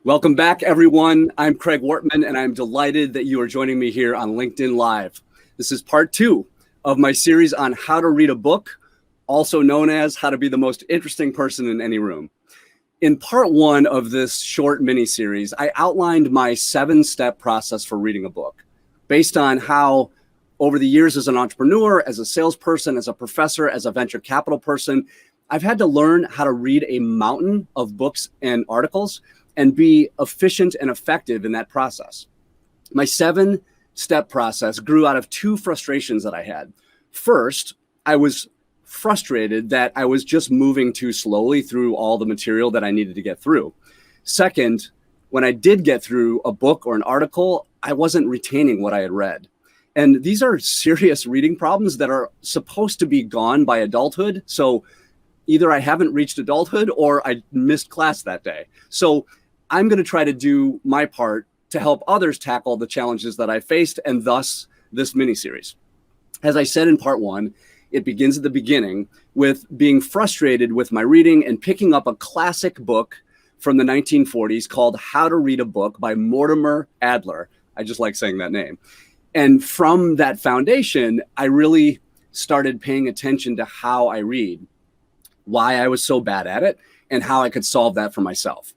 Welcome back, everyone. I'm Craig Wortmann, and I'm delighted that you are joining me here on LinkedIn Live. This is part 2 of my series on how to read a book, also known as how to be the most interesting person in any room. In part 1 of this short mini-series, I outlined my 7-step process for reading a book based on how, over the years as an entrepreneur, as a salesperson, as a professor, as a venture capital person, I've had to learn how to read a mountain of books and articles and be efficient and effective in that process. My 7-step process grew out of 2 frustrations that I had. First, I was frustrated that I was just moving too slowly through all the material that I needed to get through. Second, when I did get through a book or an article, I wasn't retaining what I had read. And these are serious reading problems that are supposed to be gone by adulthood. So either I haven't reached adulthood or I missed class that day. So I'm going to try to do my part to help others tackle the challenges that I faced, and thus this mini-series. As I said in part 1, it begins at the beginning with being frustrated with my reading and picking up a classic book from the 1940s called How to Read a Book by Mortimer Adler. I just like saying that name. And from that foundation, I really started paying attention to how I read, why I was so bad at it, and how I could solve that for myself.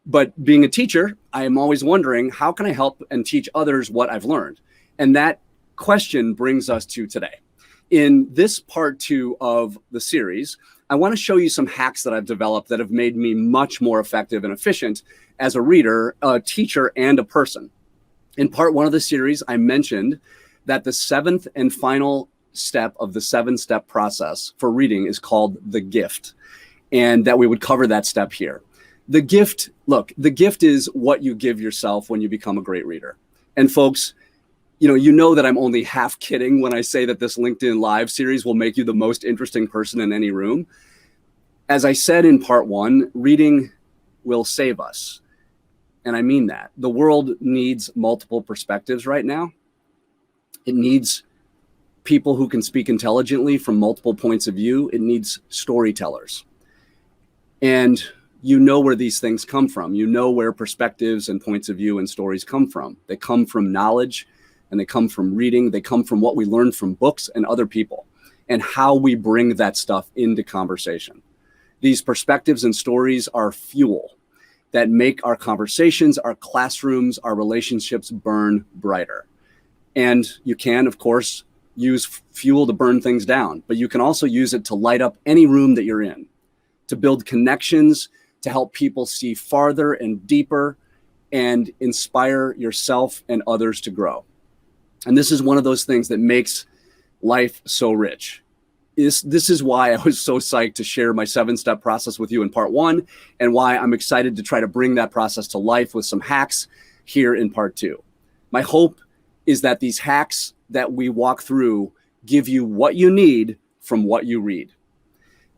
But being a teacher, I am always wondering, how can I help and teach others what I've learned? And that question brings us to today. In this part 2 of the series, I want to show you some hacks that I've developed that have made me much more effective and efficient as a reader, a teacher, and a person. In part 1 of the series, I mentioned that the 7th and final step of the 7-step process for reading is called the gift, and that we would cover that step here. The gift is what you give yourself when you become a great reader. And folks, you know that I'm only half kidding when I say that this LinkedIn Live series will make you the most interesting person in any room. As I said in part 1, reading will save us. And I mean that. The world needs multiple perspectives right now. It needs people who can speak intelligently from multiple points of view. It needs storytellers. And you know where these things come from. You know where perspectives and points of view and stories come from. They come from knowledge, and they come from reading. They come from what we learn from books and other people, and how we bring that stuff into conversation. These perspectives and stories are fuel that make our conversations, our classrooms, our relationships burn brighter. And you can, of course, use fuel to burn things down, but you can also use it to light up any room that you're in, to build connections, to help people see farther and deeper, and inspire yourself and others to grow. And this is one of those things that makes life so rich. This is why I was so psyched to share my 7-step process with you in part 1, and why I'm excited to try to bring that process to life with some hacks here in part 2. My hope is that these hacks that we walk through give you what you need from what you read.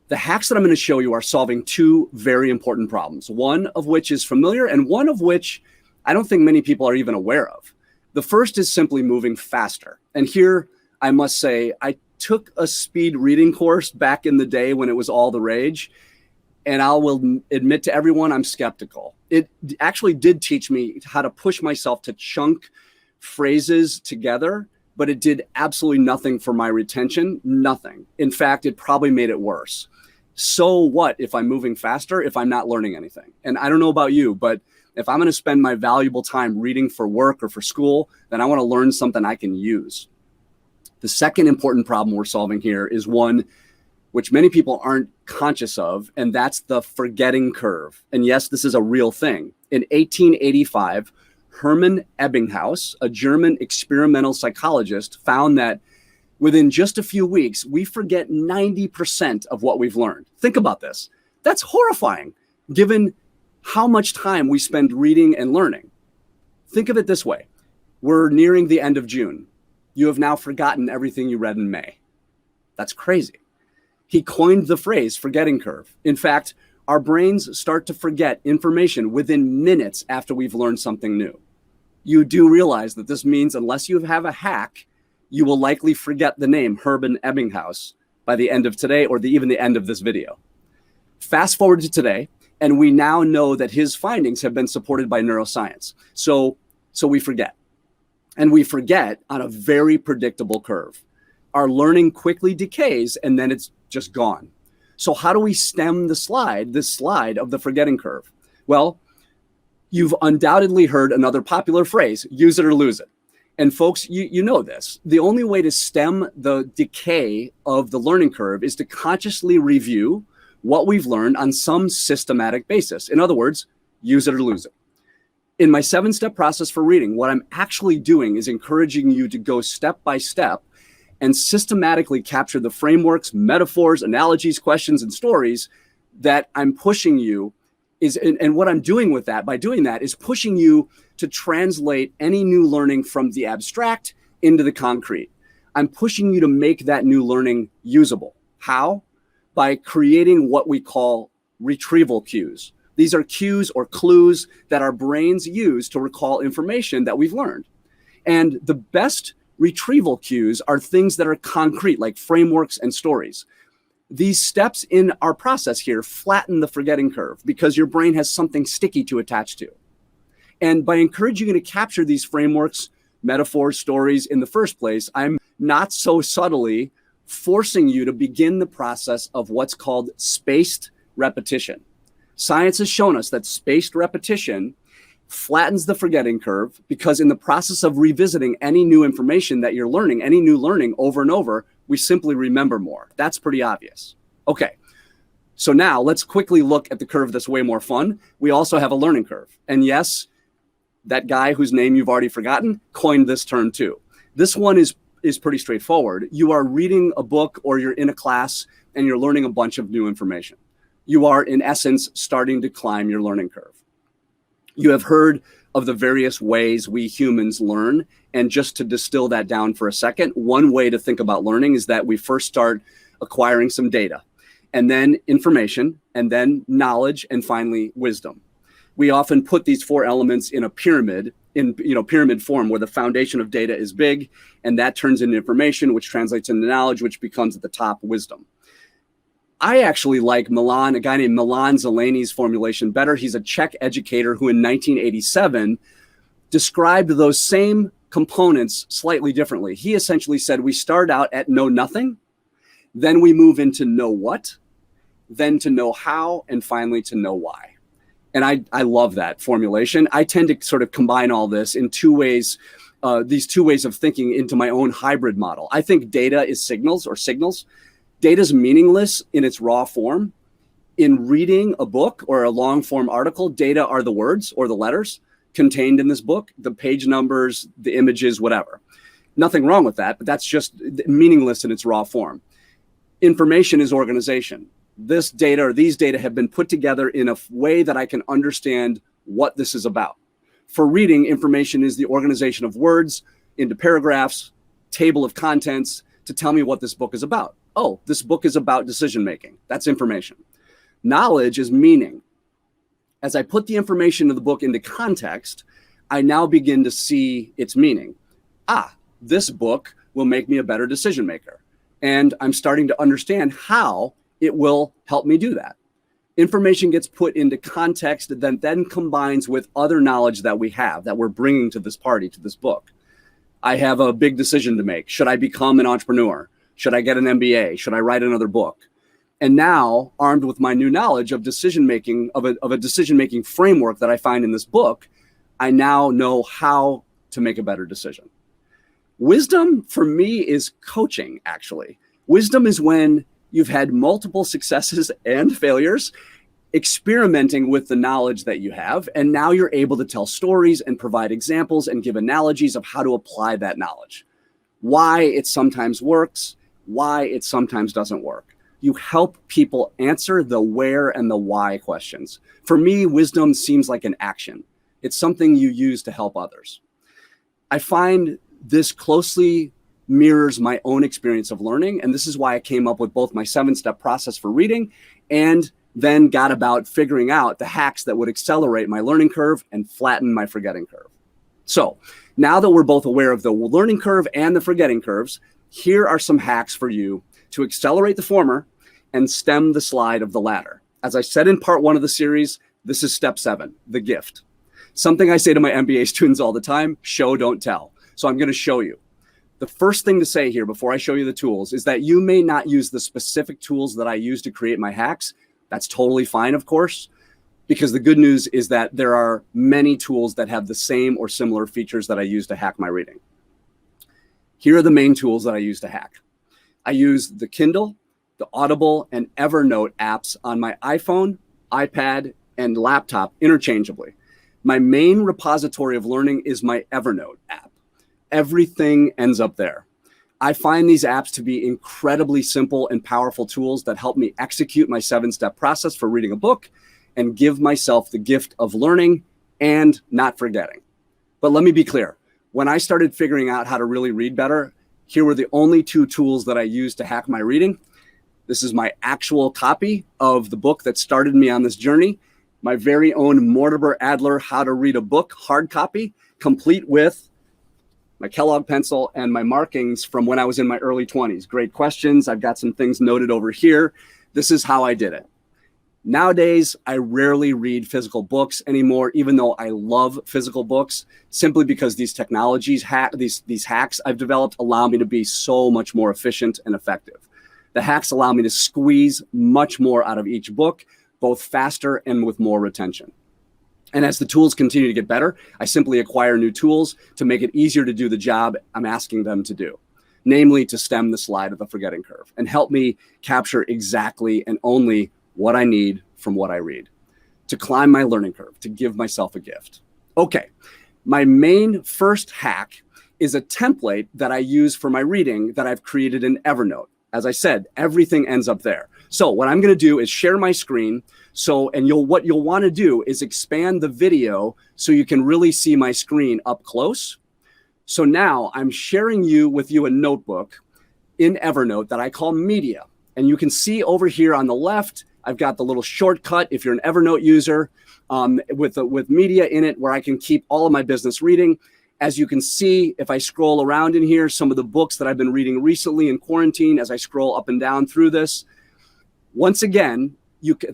The hacks that I'm going to show you are solving 2 very important problems, one of which is familiar and one of which I don't think many people are even aware of. The first is simply moving faster. And here I must say, I took a speed reading course back in the day when it was all the rage. And I will admit to everyone, I'm skeptical. It actually did teach me how to push myself to chunk phrases together, but it did absolutely nothing for my retention, nothing. In fact, it probably made it worse. So what if I'm moving faster, if I'm not learning anything? And I don't know about you, but if I'm going to spend my valuable time reading for work or for school, then I want to learn something I can use. The second important problem we're solving here is one which many people aren't conscious of, and that's the forgetting curve. And yes, this is a real thing. In 1885, Hermann Ebbinghaus, a German experimental psychologist, found that within just a few weeks, we forget 90% of what we've learned. Think about this. That's horrifying, given how much time we spend reading and learning. Think of it this way. We're nearing the end of June. You have now forgotten everything you read in May. That's crazy. He coined the phrase forgetting curve. In fact, our brains start to forget information within minutes after we've learned something new. You do realize that this means unless you have a hack, you will likely forget the name Hermann Ebbinghaus by the end of today or even the end of this video. Fast forward to today, And we now know that his findings have been supported by neuroscience. So we forget. And we forget on a very predictable curve. Our learning quickly decays and then it's just gone. So how do we stem this slide of the forgetting curve? Well, you've undoubtedly heard another popular phrase, use it or lose it. And folks, you know this. The only way to stem the decay of the learning curve is to consciously review what we've learned on some systematic basis. In other words, use it or lose it. In my 7-step process for reading, what I'm actually doing is encouraging you to go step by step and systematically capture the frameworks, metaphors, analogies, questions, and stories that I'm pushing you and what I'm doing with that, by doing that, is pushing you to translate any new learning from the abstract into the concrete. I'm pushing you to make that new learning usable. How? By creating what we call retrieval cues. These are cues or clues that our brains use to recall information that we've learned. And the best retrieval cues are things that are concrete, like frameworks and stories. These steps in our process here flatten the forgetting curve because your brain has something sticky to attach to. And by encouraging you to capture these frameworks, metaphors, stories in the first place, I'm not so subtly forcing you to begin the process of what's called spaced repetition. Science has shown us that spaced repetition flattens the forgetting curve because in the process of revisiting any new information that you're learning, any new learning over and over, we simply remember more. That's pretty obvious. Okay, so now let's quickly look at the curve that's way more fun. We also have a learning curve. And yes, that guy whose name you've already forgotten coined this term too. This one is pretty straightforward. You are reading a book or you're in a class and you're learning a bunch of new information. You are, in essence, starting to climb your learning curve. You have heard of the various ways we humans learn. And just to distill that down for a second, one way to think about learning is that we first start acquiring some data, and then information, and then knowledge, and finally wisdom. We often put these 4 elements in a pyramid, in pyramid form, where the foundation of data is big, and that turns into information, which translates into knowledge, which becomes at the top wisdom. I actually like a guy named Milan Zelany's formulation better. He's a Czech educator who in 1987 described those same components slightly differently. He essentially said we start out at know nothing, then we move into know what, then to know how, and finally to know why. And I love that formulation. I tend to sort of combine all this in 2 ways, these 2 ways of thinking into my own hybrid model. I think data is signals. Data is meaningless in its raw form. In reading a book or a long form article, data are the words or the letters contained in this book, the page numbers, the images, whatever. Nothing wrong with that, but that's just meaningless in its raw form. Information is organization. This data or these data have been put together in a way that I can understand what this is about. For reading, information is the organization of words into paragraphs, table of contents to tell me what this book is about. Oh, this book is about decision making. That's information. Knowledge is meaning. As I put the information of the book into context, I now begin to see its meaning. This book will make me a better decision maker. And I'm starting to understand how it will help me do that. Information gets put into context that then combines with other knowledge that we have, that we're bringing to this party, to this book. I have a big decision to make. Should I become an entrepreneur? Should I get an MBA? Should I write another book? And now, armed with my new knowledge of decision-making, of a decision-making framework that I find in this book, I now know how to make a better decision. Wisdom, for me, is coaching, actually. Wisdom is when you've had multiple successes and failures, experimenting with the knowledge that you have, and now you're able to tell stories and provide examples and give analogies of how to apply that knowledge. Why it sometimes works, why it sometimes doesn't work. You help people answer the where and the why questions. For me, wisdom seems like an action. It's something you use to help others. I find this closely mirrors my own experience of learning, and this is why I came up with both my 7-step process for reading and then got about figuring out the hacks that would accelerate my learning curve and flatten my forgetting curve. So now that we're both aware of the learning curve and the forgetting curves, here are some hacks for you to accelerate the former and stem the slide of the latter. As I said in part 1 of the series, this is step 7, the gift. Something I say to my MBA students all the time, show, don't tell. So I'm going to show you. The first thing to say here before I show you the tools is that you may not use the specific tools that I use to create my hacks. That's totally fine, of course, because the good news is that there are many tools that have the same or similar features that I use to hack my reading. Here are the main tools that I use to hack. I use the Kindle, the Audible, and Evernote apps on my iPhone, iPad, and laptop interchangeably. My main repository of learning is my Evernote app. Everything ends up there. I find these apps to be incredibly simple and powerful tools that help me execute my 7-step process for reading a book and give myself the gift of learning and not forgetting. But let me be clear. When I started figuring out how to really read better, here were the only 2 tools that I used to hack my reading. This is my actual copy of the book that started me on this journey, my very own Mortimer Adler How to Read a Book hard copy, complete with my Kellogg pencil and my markings from when I was in my early 20s. Great questions. I've got some things noted over here. This is how I did it. Nowadays, I rarely read physical books anymore, even though I love physical books, simply because these technologies, these hacks I've developed allow me to be so much more efficient and effective. The hacks allow me to squeeze much more out of each book, both faster and with more retention. And as the tools continue to get better, I simply acquire new tools to make it easier to do the job I'm asking them to do, namely to stem the slide of the forgetting curve and help me capture exactly and only what I need from what I read, to climb my learning curve, to give myself a gift. Okay, my main first hack is a template that I use for my reading that I've created in Evernote. As I said, everything ends up there. So what I'm going to do is share my screen. What you'll want to do is expand the video so you can really see my screen up close. So now I'm sharing with you a notebook in Evernote that I call Media. And you can see over here on the left, I've got the little shortcut if you're an Evernote user with Media in it where I can keep all of my business reading. As you can see, if I scroll around in here, some of the books that I've been reading recently in quarantine, as I scroll up and down through this, once again,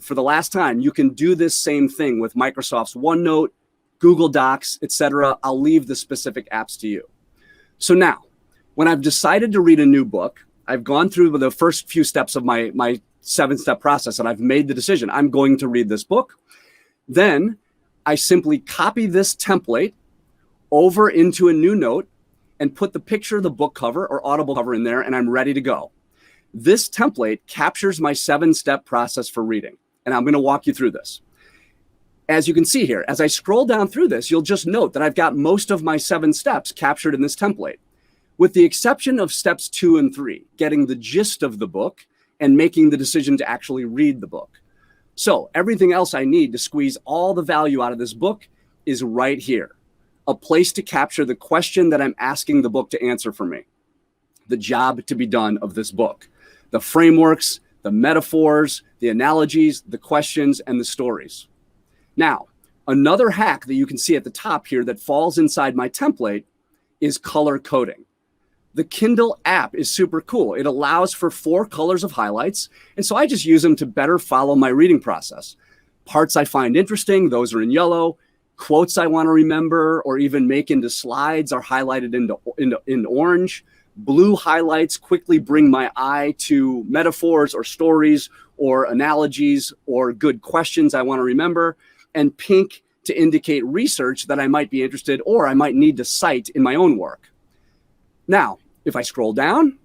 for the last time, you can do this same thing with Microsoft's OneNote, Google Docs, etc. I'll leave the specific apps to you. So now, when I've decided to read a new book, I've gone through the first few steps of my 7-step process, and I've made the decision. I'm going to read this book. Then I simply copy this template over into a new note and put the picture of the book cover or Audible cover in there, and I'm ready to go. This template captures my 7-step process for reading, and I'm going to walk you through this. As you can see here, as I scroll down through this, you'll just note that I've got most of my 7 steps captured in this template, with the exception of steps 2 and 3, getting the gist of the book and making the decision to actually read the book. So everything else I need to squeeze all the value out of this book is right here, a place to capture the question that I'm asking the book to answer for me, the job to be done of this book, the frameworks, the metaphors, the analogies, the questions, and the stories. Now, another hack that you can see at the top here that falls inside my template is color coding. The Kindle app is super cool. It allows for 4 colors of highlights, and so I just use them to better follow my reading process. Parts I find interesting, those are in yellow. Quotes I want to remember or even make into slides are highlighted in orange. Blue highlights quickly bring my eye to metaphors or stories or analogies or good questions I want to remember. And pink to indicate research that I might be interested or I might need to cite in my own work. Now, if I scroll down,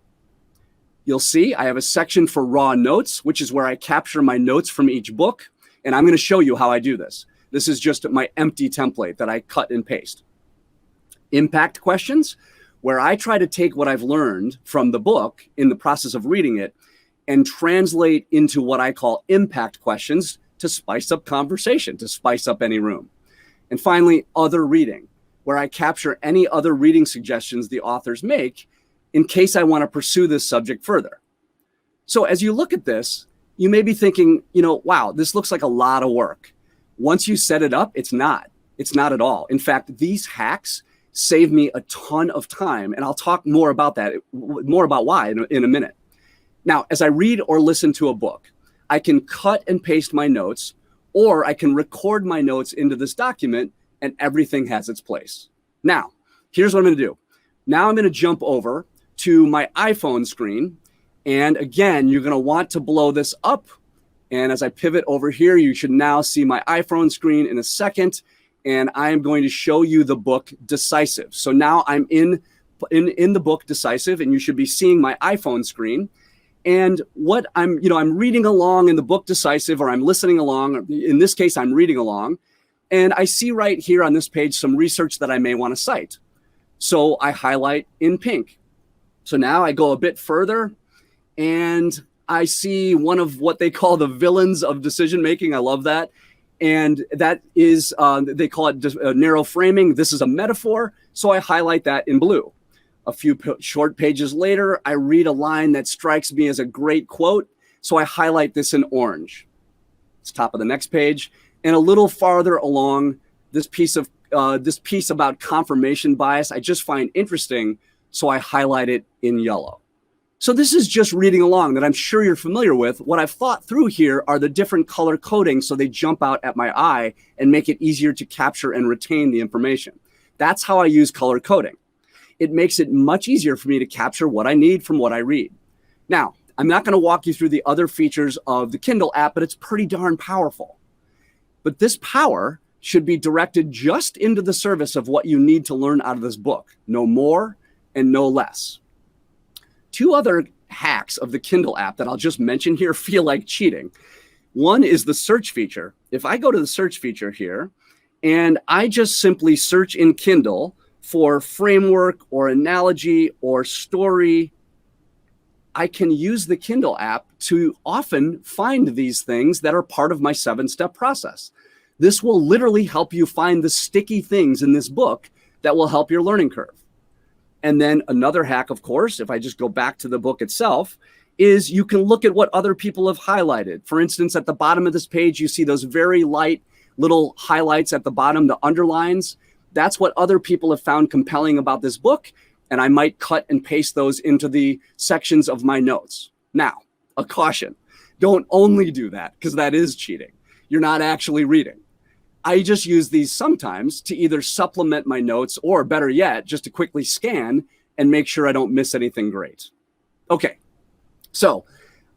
you'll see I have a section for raw notes, which is where I capture my notes from each book. And I'm going to show you how I do this. This is just my empty template that I cut and paste. Impact questions, where I try to take what I've learned from the book in the process of reading it and translate into what I call impact questions to spice up conversation, to spice up any room. And finally, other reading, where I capture any other reading suggestions the authors make in case I want to pursue this subject further. So as you look at this, you may be thinking, wow, this looks like a lot of work. Once you set it up, it's not. It's not at all. In fact, these hacks save me a ton of time, and I'll talk more about why in a minute. Now, as I read or listen to a book, I can cut and paste my notes, or I can record my notes into this document, and everything has its place. Now, here's what I'm going to do. Now I'm going to jump over to my iPhone screen. And again, you're going to want to blow this up. And as I pivot over here, you should now see my iPhone screen in a second. And I am going to show you the book Decisive. So now I'm in the book Decisive, and you should be seeing my iPhone screen. And what I'm reading along in the book Decisive, or I'm listening along. In this case, I'm reading along. And I see right here on this page some research that I may want to cite. So I highlight in pink. So now I go a bit further, and I see one of what they call the villains of decision making. I love that. And that is, they call it narrow framing. This is a metaphor. So I highlight that in blue. A few short pages later, I read a line that strikes me as a great quote. So I highlight this in orange. It's top of the next page. And a little farther along, this piece about confirmation bias, I just find interesting. So I highlight it in yellow. So this is just reading along that I'm sure you're familiar with. What I've thought through here are the different color coding so they jump out at my eye and make it easier to capture and retain the information. That's how I use color coding. It makes it much easier for me to capture what I need from what I read. Now, I'm not going to walk you through the other features of the Kindle app, but it's pretty darn powerful. But this power should be directed just into the service of what you need to learn out of this book. No more and no less. Two other hacks of the Kindle app that I'll just mention here feel like cheating. One is the search feature. If I go to the search feature here and I just simply search in Kindle for framework or analogy or story, I can use the Kindle app to often find these things that are part of my 7-step process. This will literally help you find the sticky things in this book that will help your learning curve. And then another hack, of course, if I just go back to the book itself, is you can look at what other people have highlighted. For instance, at the bottom of this page, you see those very light little highlights at the bottom, the underlines. That's what other people have found compelling about this book. And I might cut and paste those into the sections of my notes. Now, a caution. Don't only do that, because that is cheating. You're not actually reading. I just use these sometimes to either supplement my notes or, better yet, just to quickly scan and make sure I don't miss anything great. Okay, so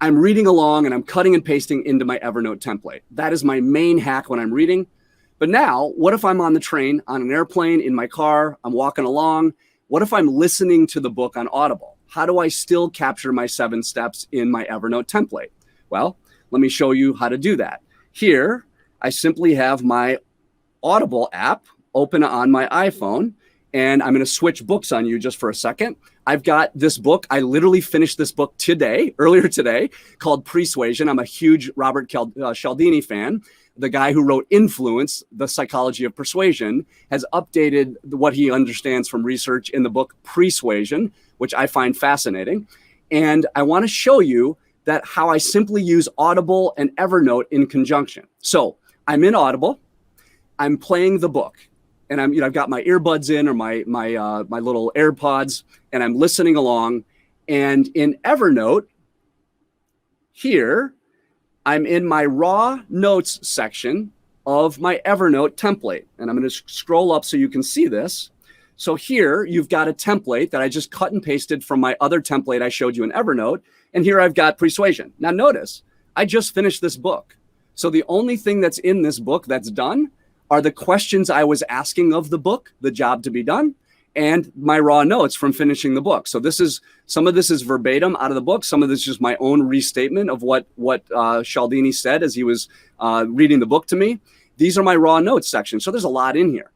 I'm reading along and I'm cutting and pasting into my Evernote template. That is my main hack when I'm reading. But now, what if I'm on the train, on an airplane, in my car, I'm walking along? What if I'm listening to the book on Audible? How do I still capture my 7 steps in my Evernote template? Well, let me show you how to do that. Here, I simply have my Audible app open on my iPhone, and I'm going to switch books on you just for a second. I've got this book. I literally finished this book earlier today, called Persuasion. I'm a huge Robert Cialdini fan. The guy who wrote Influence, The Psychology of Persuasion, has updated what he understands from research in the book Persuasion, which I find fascinating. And I want to show you that how I simply use Audible and Evernote in conjunction. So I'm in Audible, I'm playing the book, and I've got my earbuds in, or my little AirPods, and I'm listening along. And in Evernote, here, I'm in my raw notes section of my Evernote template. And I'm going to scroll up so you can see this. So here you've got a template that I just cut and pasted from my other template I showed you in Evernote. And here I've got Persuasion. Now notice, I just finished this book. So the only thing that's in this book that's done are the questions I was asking of the book, the job to be done, and my raw notes from finishing the book. So some of this is verbatim out of the book. Some of this is just my own restatement of what Cialdini said as he was reading the book to me. These are my raw notes section. So there's a lot in here.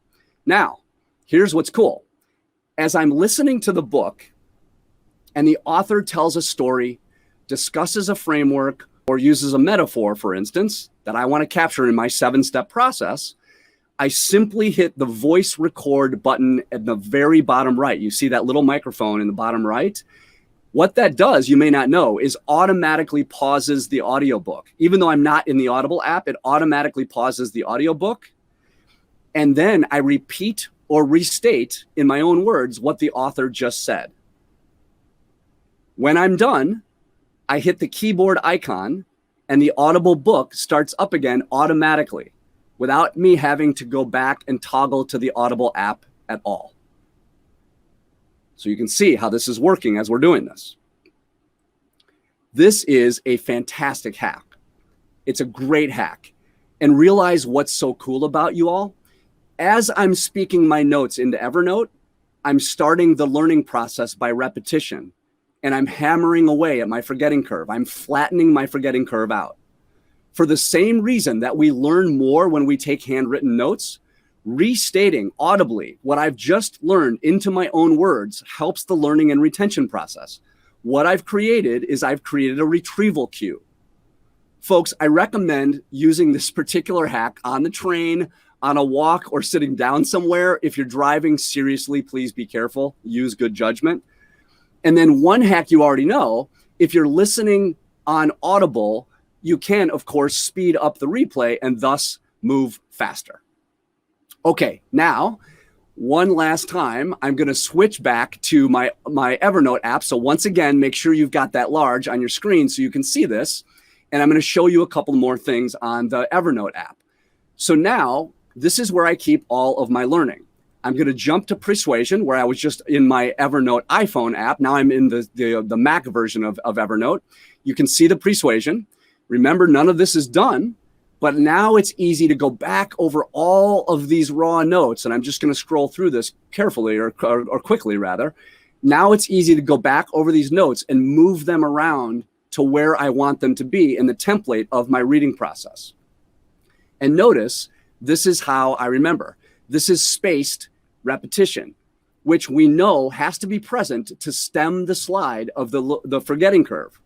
Now, here's what's cool. As I'm listening to the book and the author tells a story, discusses a framework, or uses a metaphor, for instance, that I want to capture in my 7-step process, I simply hit the voice record button at the very bottom right. You see that little microphone in the bottom right? What that does, you may not know, is automatically pauses the audiobook. Even though I'm not in the Audible app, it automatically pauses the audiobook. And then I repeat or restate in my own words what the author just said. When I'm done, I hit the keyboard icon and the Audible book starts up again automatically without me having to go back and toggle to the Audible app at all. So you can see how this is working as we're doing this. This is a fantastic hack. It's a great hack. And realize what's so cool about you all. As I'm speaking my notes into Evernote, I'm starting the learning process by repetition, and I'm hammering away at my forgetting curve. I'm flattening my forgetting curve out. For the same reason that we learn more when we take handwritten notes, restating audibly what I've just learned into my own words helps the learning and retention process. What I've created is I've created a retrieval cue. Folks, I recommend using this particular hack on the train, on a walk, or sitting down somewhere. If you're driving, seriously, please be careful. Use good judgment. And then one hack you already know, if you're listening on Audible, you can, of course, speed up the replay and thus move faster. Okay, now, one last time, I'm going to switch back to my Evernote app. So once again, make sure you've got that large on your screen so you can see this. And I'm going to show you a couple more things on the Evernote app. So now, this is where I keep all of my learning. I'm going to jump to Persuasion, where I was just in my Evernote iPhone app. Now I'm in the Mac version of Evernote. You can see the Persuasion. Remember, none of this is done, but now it's easy to go back over all of these raw notes. And I'm just going to scroll through this carefully or quickly, rather. Now it's easy to go back over these notes and move them around to where I want them to be in the template of my reading process. And notice, this is how I remember. This is spaced repetition, which we know has to be present to stem the slide of the forgetting curve.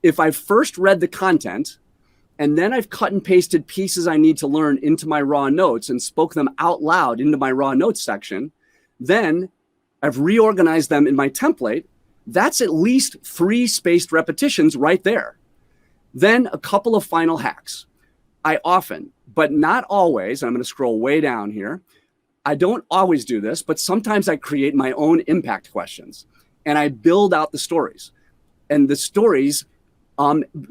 If I first read the content, and then I've cut and pasted pieces I need to learn into my raw notes and spoke them out loud into my raw notes section, then I've reorganized them in my template. That's at least 3 spaced repetitions right there. Then a couple of final hacks. I often, but not always, I'm going to scroll way down here. I don't always do this, but sometimes I create my own impact questions and I build out the stories. And the stories,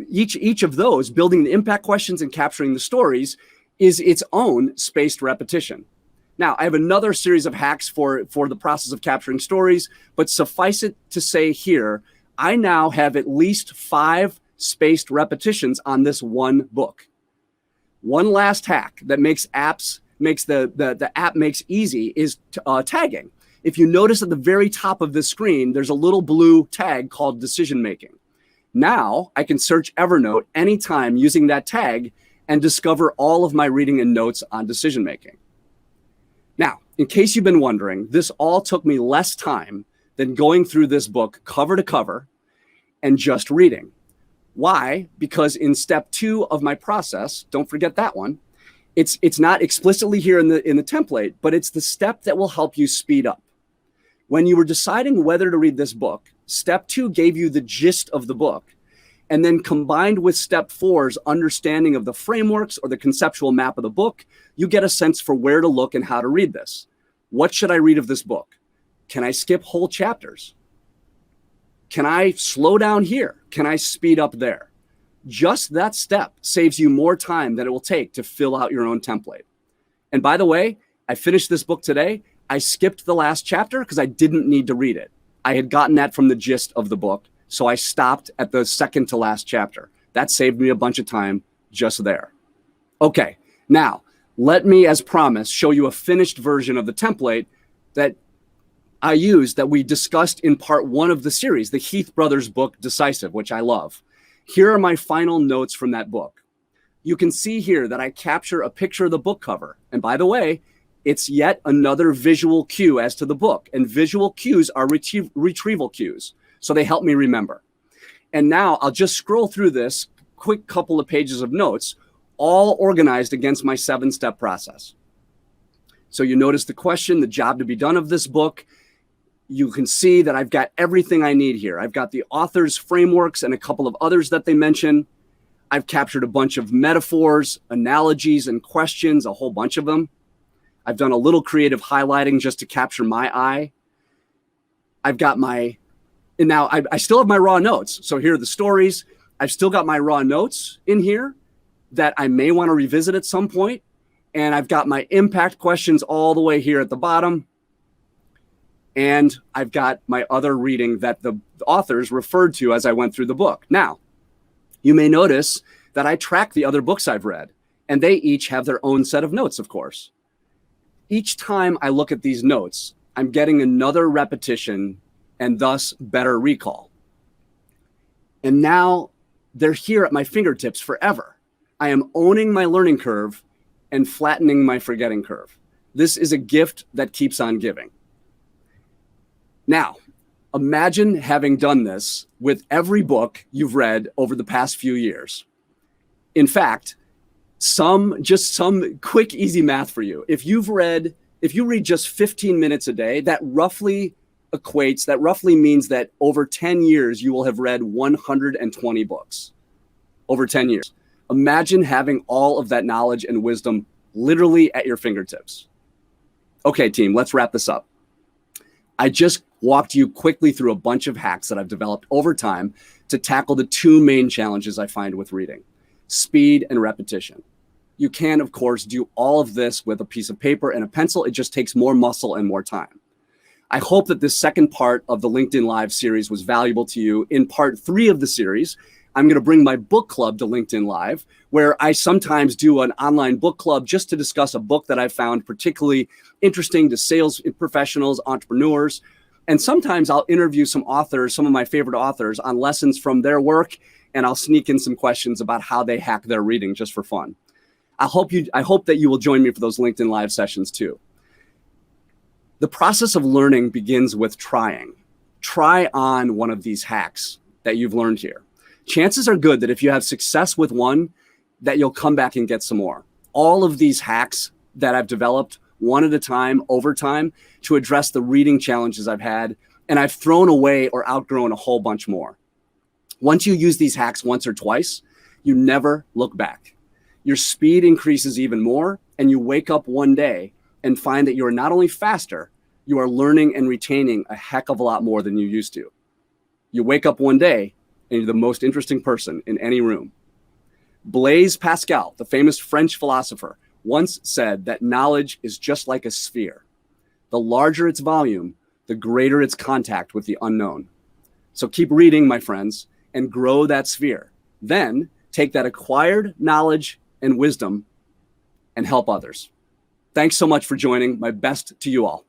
each of those, building the impact questions and capturing the stories, is its own spaced repetition. Now, I have another series of hacks for the process of capturing stories, but suffice it to say here, I now have at least 5 spaced repetitions on this one book. One last hack that makes the app makes easy is tagging. If you notice at the very top of this screen, there's a little blue tag called decision making. Now I can search Evernote anytime using that tag and discover all of my reading and notes on decision making. Now, in case you've been wondering, this all took me less time than going through this book cover to cover and just reading. Why? Because in step 2 of my process, don't forget that one, it's not explicitly here in the template, but it's the step that will help you speed up. When you were deciding whether to read this book, step 2 gave you the gist of the book. And then combined with step 4's understanding of the frameworks or the conceptual map of the book, you get a sense for where to look and how to read this. What should I read of this book? Can I skip whole chapters? Can I slow down here? Can I speed up there? Just that step saves you more time than it will take to fill out your own template. And by the way, I finished this book today. I skipped the last chapter because I didn't need to read it. I had gotten that from the gist of the book. So I stopped at the second to last chapter. That saved me a bunch of time just there. Okay, now let me, as promised, show you a finished version of the template that I used that we discussed in part 1 of the series, the Heath Brothers book, Decisive, which I love. Here are my final notes from that book. You can see here that I capture a picture of the book cover. And by the way, it's yet another visual cue as to the book. And visual cues are retrieval cues. So they help me remember. And now I'll just scroll through this quick couple of pages of notes, all organized against my 7-step process. So you notice the question, the job to be done of this book. You can see that I've got everything I need here. I've got the author's frameworks and a couple of others that they mention. I've captured a bunch of metaphors, analogies, and questions, a whole bunch of them. I've done a little creative highlighting just to capture my eye. I've got and now I still have my raw notes. So here are the stories. I've still got my raw notes in here that I may want to revisit at some point. And I've got my impact questions all the way here at the bottom. And I've got my other reading that the authors referred to as I went through the book. Now, you may notice that I track the other books I've read, and they each have their own set of notes, of course. Each time I look at these notes, I'm getting another repetition and thus better recall. And now they're here at my fingertips forever. I am owning my learning curve and flattening my forgetting curve. This is a gift that keeps on giving. Now, imagine having done this with every book you've read over the past few years. In fact, some quick, easy math for you. If you read just 15 minutes a day, that roughly means that over 10 years, you will have read 120 books. Over 10 years. Imagine having all of that knowledge and wisdom literally at your fingertips. Okay, team, let's wrap this up. I just walked you quickly through a bunch of hacks that I've developed over time to tackle the two main challenges I find with reading: speed and repetition. You can, of course, do all of this with a piece of paper and a pencil. It just takes more muscle and more time. I hope that this second part of the LinkedIn Live series was valuable to you. In part 3 of the series, I'm going to bring my book club to LinkedIn Live, where I sometimes do an online book club just to discuss a book that I found particularly interesting to sales professionals, entrepreneurs. And sometimes I'll interview some authors, some of my favorite authors, on lessons from their work, and I'll sneak in some questions about how they hack their reading just for fun. I hope that you will join me for those LinkedIn Live sessions too. The process of learning begins with trying. Try on one of these hacks that you've learned here. Chances are good that if you have success with one, that you'll come back and get some more. All of these hacks that I've developed one at a time, over time, to address the reading challenges I've had, and I've thrown away or outgrown a whole bunch more. Once you use these hacks once or twice, you never look back. Your speed increases even more, and you wake up one day and find that you are not only faster, you are learning and retaining a heck of a lot more than you used to. You wake up one day and you're the most interesting person in any room. Blaise Pascal, the famous French philosopher, once said that knowledge is just like a sphere. The larger its volume, the greater its contact with the unknown. So keep reading, my friends, and grow that sphere. Then take that acquired knowledge and wisdom and help others. Thanks so much for joining. My best to you all.